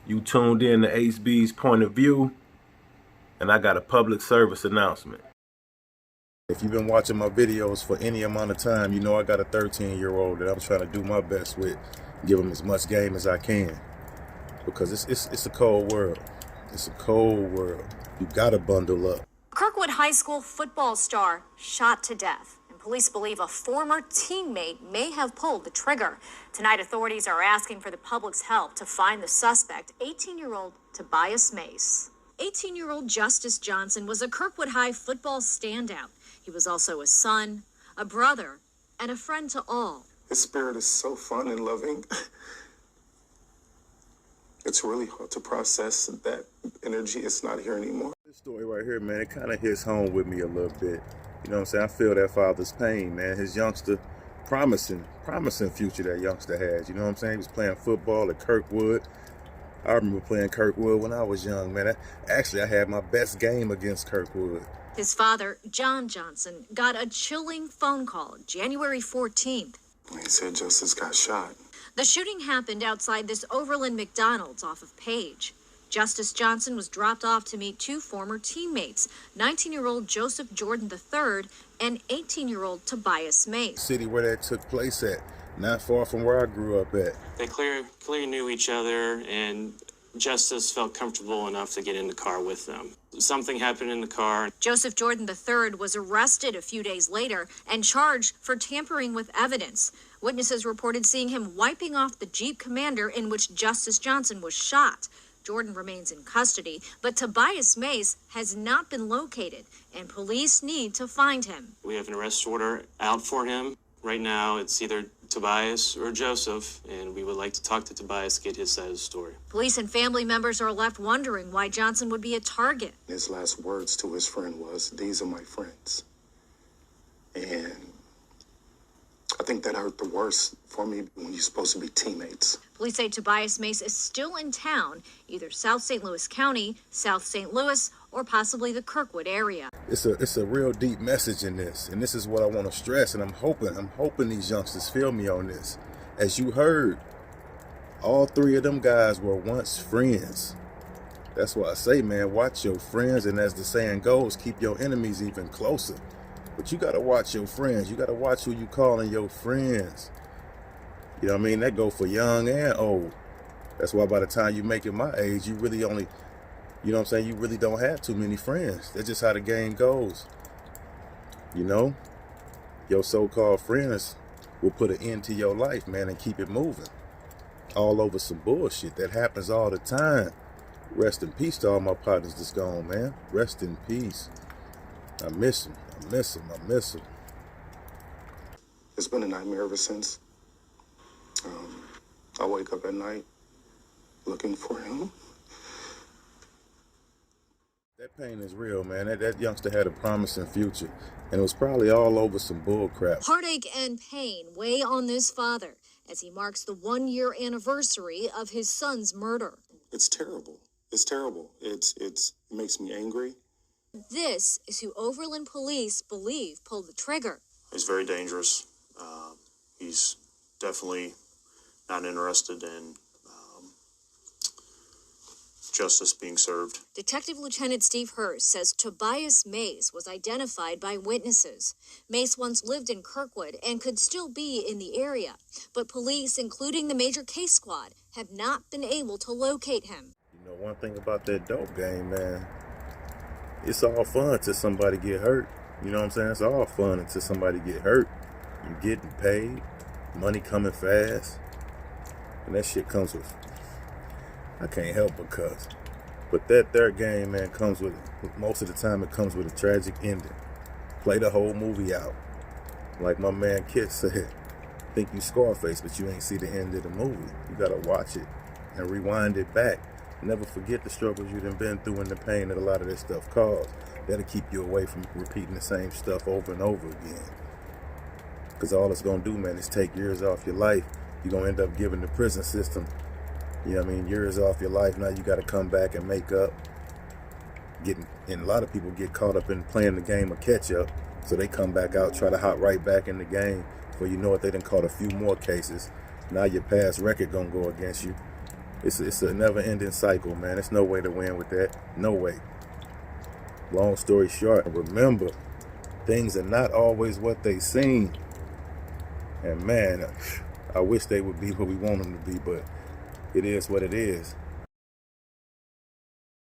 You tuned in to HB's Point of View, and I got a public service announcement. If you've been watching my videos for any amount of time, you know I got a 13-year-old that I'm trying to do my best with, give him as much game as I can. Because it's a cold world. It's a cold world. You gotta bundle up. Kirkwood High School football star shot to death. Police believe a former teammate may have pulled the trigger. Tonight, authorities are asking for the public's help to find the suspect, 18-year-old Tobias Mace. 18-year-old Justice Johnson was a Kirkwood High football standout. He was also a son, a brother, and a friend to all. His spirit is so fun and loving. It's really hard to process that energy is not here anymore. This story right here, man, it kind of hits home with me a little bit. You know what I'm saying? I feel that father's pain, man. His youngster, promising future that youngster has. You know what I'm saying? He was playing football at Kirkwood. I remember playing Kirkwood when I was young, man. Actually, I had my best game against Kirkwood. His father, John Johnson, got a chilling phone call January 14th. He said Justice got shot. The shooting happened outside this Overland McDonald's off of Page. Justice Johnson was dropped off to meet two former teammates, 19-year-old Joseph Jordan III and 18-year-old Tobias Mace. City where that took place at, not far from where I grew up at. They clearly knew each other, and Justice felt comfortable enough to get in the car with them. Something happened in the car. Joseph Jordan III was arrested a few days later and charged for tampering with evidence. Witnesses reported seeing him wiping off the Jeep Commander in which Justice Johnson was shot. Jordan remains in custody, but Tobias Mace has not been located, and police need to find him. We have an arrest order out for him. Right now, it's either Tobias or Joseph, and we would like to talk to Tobias, get his side of the story. Police and family members are left wondering why Johnson would be a target. His last words to his friend was, "These are my friends." And I think that hurt the worst for me when you're supposed to be teammates. Police say Tobias Mace is still in town, either South St. Louis County, South St. Louis, or possibly the Kirkwood area. It's a real deep message in this, and this is what I want to stress, and I'm hoping these youngsters feel me on this. As you heard, all three of them guys were once friends. That's why I say, man, watch your friends, and as the saying goes, keep your enemies even closer. But you gotta watch your friends. You gotta watch who you calling your friends. You know what I mean? That go for young and old. That's why by the time you make it my age, you really only, you know what I'm saying, you really don't have too many friends. That's just how the game goes. You know? Your so-called friends will put an end to your life, man, and keep it moving. All over some bullshit. That happens all the time. Rest in peace to all my partners that's gone, man. Rest in peace. I miss them. I miss him. It's been a nightmare ever since. I wake up at night looking for him. That pain is real, man. That youngster had a promising future, and it was probably all over some bull crap. Heartache and pain weigh on this father as he marks the 1-year anniversary of his son's murder. It's terrible. It's terrible. It makes me angry. This is who Overland police believe pulled the trigger. He's very dangerous. He's definitely not interested in justice being served. Detective Lieutenant Steve Hurst says Tobias Mace was identified by witnesses. Mace once lived in Kirkwood and could still be in the area, but police, including the major case squad, have not been able to locate him. You know, one thing about that dope game, man, it's all fun till somebody get hurt. You know what I'm saying? It's all fun until somebody get hurt. You getting paid, money coming fast, and that shit comes with, I can't help because. But that third game, man, comes with, most of the time it comes with a tragic ending. Play the whole movie out. Like my man Kit said, think you Scarface, but you ain't see the end of the movie. You gotta watch it and rewind it back. Never forget the struggles you done been through and the pain that a lot of this stuff caused. That'll keep you away from repeating the same stuff over and over again. Because all it's going to do, man, is take years off your life. You're going to end up giving the prison system, you know what I mean, years off your life. Now you got to come back and make up. And a lot of people get caught up in playing the game of catch up. So they come back out, try to hop right back in the game. Before you know it, they done caught a few more cases. Now your past record going to go against you. It's a never-ending cycle, man. There's no way to win with that. No way. Long story short, remember, things are not always what they seem. And man, I wish they would be what we want them to be, but it is what it is.